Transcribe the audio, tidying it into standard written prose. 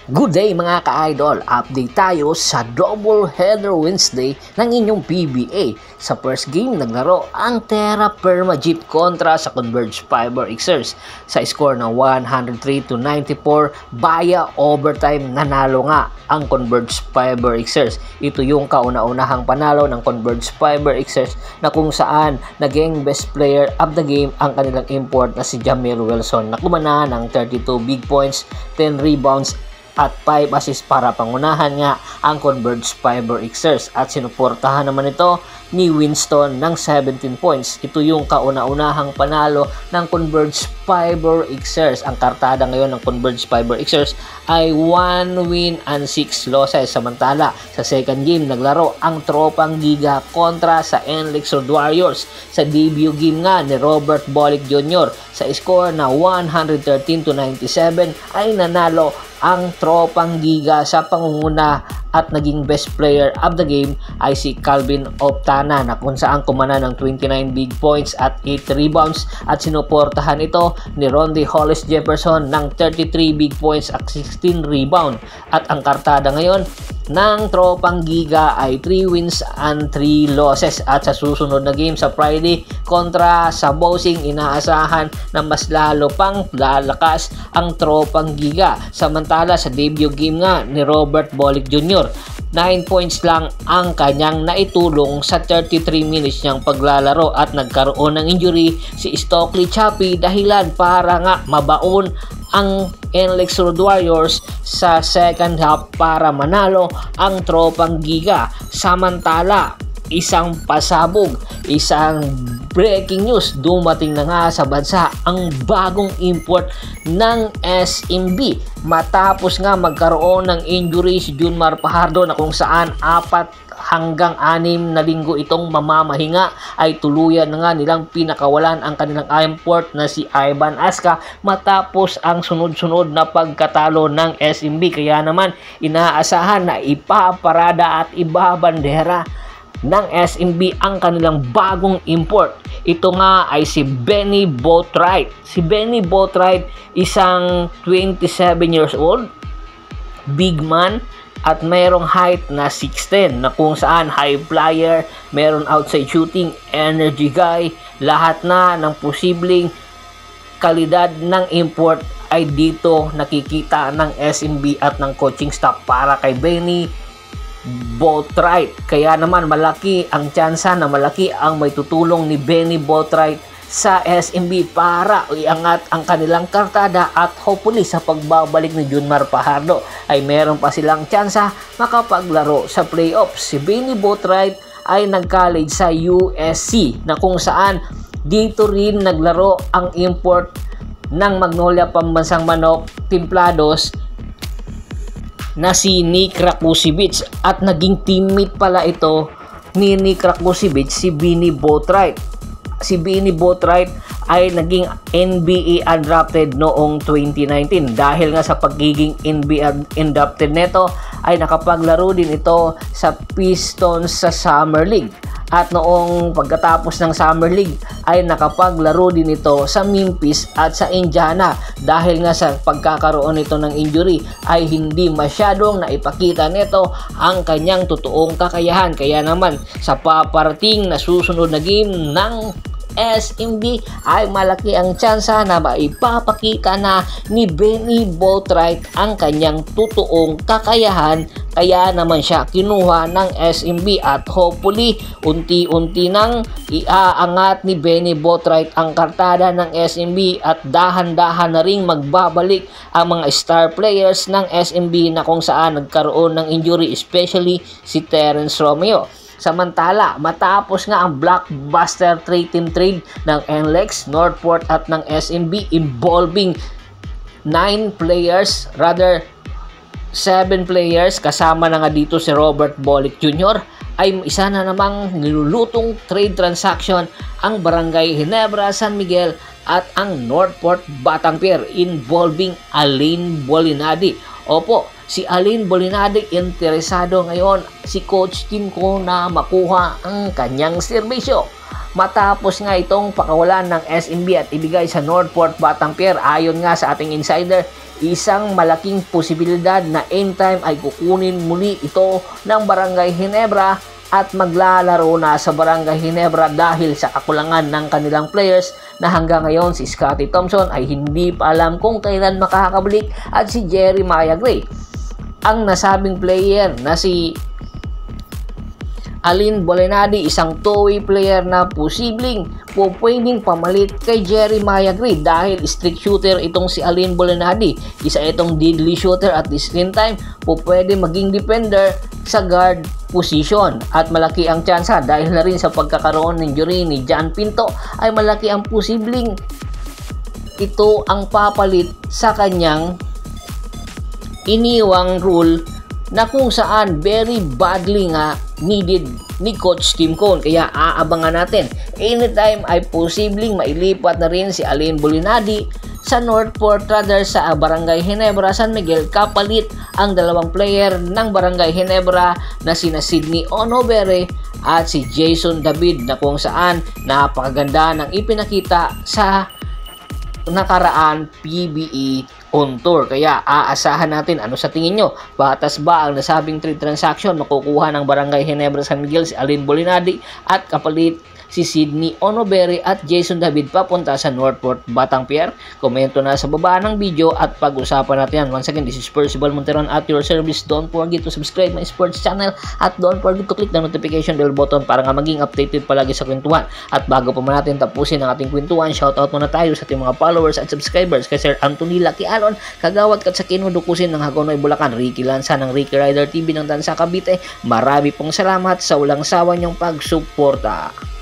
Good day mga ka-idol! Update tayo sa Double Header Wednesday ng inyong PBA. Sa first game, naglaro ang Terra Permagip kontra sa Converge Fiber Xers. Sa score na 103-94, via overtime nanalo nga ang Converge Fiber Xers. Ito yung kauna-unahang panalo ng Converge Fiber Xers na kung saan naging best player of the game ang kanilang import na si Jamil Wilson na kumana ng 32 big points, 10 rebounds, at 5 assists para pangunahan nga ang Converge Fiber Xers at sinuportahan naman ito ni Winston ng 17 points. Ito yung kauna-unahang panalo ng Converge Fiber Xers. Ang kartada ngayon ng Converge Fiber Xers ay 1 win and 6 losses. Samantala, sa second game naglaro ang Tropang Giga kontra sa NLEX Road Warriors. Sa debut game nga ni Robert Bolick Jr. sa score na 113-97 ay nanalo ang Tropang Giga. Sa pangunguna at naging best player of the game ay si Calvin Optana na kung saan kumana ng 29 big points at 8 rebounds at sinuportahan ito ni Rondy Hollis Jefferson ng 33 big points at 16 rebound. At ang kartada ngayon ng Tropang Giga ay 3 wins and 3 losses. At sa susunod na game sa Friday kontra sa Bossing, inaasahan na mas lalo pang lalakas ang Tropang Giga. Samantala sa debut game nga ni Robert Bolick Jr., 9 points lang ang kanyang naitulong sa 33 minutes niyang paglalaro at nagkaroon ng injury si Stokely Chappie dahilan para nga mabaon ang NLEX Road Warriors sa second half para manalo ang Tropang Giga. Samantala, isang pasabog, isang breaking news, dumating na nga sa bansa ang bagong import ng SMB matapos nga magkaroon ng injury si Junmar Fajardo na kung saan 4 hanggang 6 na linggo itong mamamahinga ay tuluyan na nga nilang pinakawalan ang kanilang import na si Ivan Aska matapos ang sunod-sunod na pagkatalo ng SMB. Kaya naman inaasahan na ipaparada at ibabandera ng SMB ang kanilang bagong import. Ito nga ay si Benny Boatwright. Si Benny Boatwright, isang 27 years old, big man, at mayroong height na 6'10", na kung saan high flyer, meron outside shooting, energy guy, lahat na ng posibleng kalidad ng import ay dito nakikita ng SMB at ng coaching staff para kay Benny Boatwright. Kaya naman malaki ang tsansa na malaki ang may tutulong ni Benny Boatwright sa SMB para iangat ang kanilang kartada at hopefully sa pagbabalik ni Junmar Fajardo ay meron pa silang tsansa makapaglaro sa playoffs. Si Benny Boatwright ay nag-college sa USC na kung saan dito rin naglaro ang import ng Magnolia Pambansang Manok Timplados na si Nick Rakusiewicz at naging teammate pala ito ni Nick Rakusiewicz si Benny Boatwright. Si Benny Boatwright ay naging NBA undrafted noong 2019 dahil nga sa pagiging NBA undrafted neto ay nakapaglaro din ito sa Pistons sa Summer League. At noong pagkatapos ng Summer League ay nakapaglaro din ito sa Memphis at sa Indiana dahil nga sa pagkakaroon nito ng injury ay hindi masyadong naipakita nito ang kanyang totoong kakayahan. Kaya naman sa paparating na susunod na game ng SMB ay malaki ang tsansa na maipapakita na ni Benny Boatwright ang kanyang totoong kakayahan. Kaya naman siya kinuha ng SMB at hopefully unti-unti nang iaangat ni Benny Boatwright ang kartada ng SMB at dahan-dahan na ring magbabalik ang mga star players ng SMB na kung saan nagkaroon ng injury, especially si Terence Romeo. Samantala, matapos nga ang blockbuster 3-team trade ng NLEX, Northport at ng SMB involving 7 players, kasama na nga dito si Robert Bolick Jr., ay isa na namang nilulutong trade transaction ang Barangay Ginebra San Miguel at ang Northport Batangpier involving Aline Bolinadi. Opo, si Aline Bolinadi interesado ngayon si Coach Tim ko na makuha ang kanyang serbisyo. matapos nga itong pakawalan ng SMB at ibigay sa Northport Batanguer. Ayon nga sa ating insider, isang malaking posibilidad na anytime ay kukunin muli ito ng Barangay Ginebra at maglalaro na sa Barangay Ginebra dahil sa kakulangan ng kanilang players na hanggang ngayon si Scotty Thompson ay hindi pa alam kung kailan makakabalik at si Jeremiah Gray. Ang nasabing player na si Alin Bolenadi, isang two-way player na posibleng pwedeng pamalit kay Jeremiah Gray dahil strict shooter itong si Alin Bolenadi. Isa itong deadly shooter at the same time pwede maging defender sa guard position at malaki ang tsansa dahil na rin sa pagkakaroon ng injury ni John Pinto ay malaki ang posibleng ito ang papalit sa kanyang iniwang rule na kung saan very badly nga needed ni Coach Tim Cone. Kaya aabangan natin. Anytime ay posibleng mailipat na rin si Alin Bolenadi sa Northport rather sa Barangay Ginebra, San Miguel, kapalit ang dalawang player ng Barangay Ginebra na sina Sydney Onobere at si Jason David na kung saan napakaganda ng ipinakita sa nakaraan PBE on tour. Kaya aasahan natin, ano sa tingin nyo? Batas ba ang nasabing trade transaction? Makukuha ng Barangay Ginebra San Miguel si Alin Bolenadi at kapalit si Sydney Onobere at Jason David papunta sa Northport Batanguer? Komento na sa baba ng video at pag-usapan natin yan. Once again, this is Percival Monteron at your service. Don't forget to subscribe my sports channel at don't forget to click the notification bell button para nga maging updated palagi sa kwentuhan. At bago pa man natin tapusin ang ating kwentuhan, shoutout muna tayo sa ating mga followers at subscribers kay Sir Anthony Lucky Alon, Kagawad Kat sa Kinudukusin ng Hagonoy Bulacan, Ricky Lanza ng Ricky Rider TV ng Tansa Cavite. Marami pong salamat sa walang sawa niyong pagsuporta.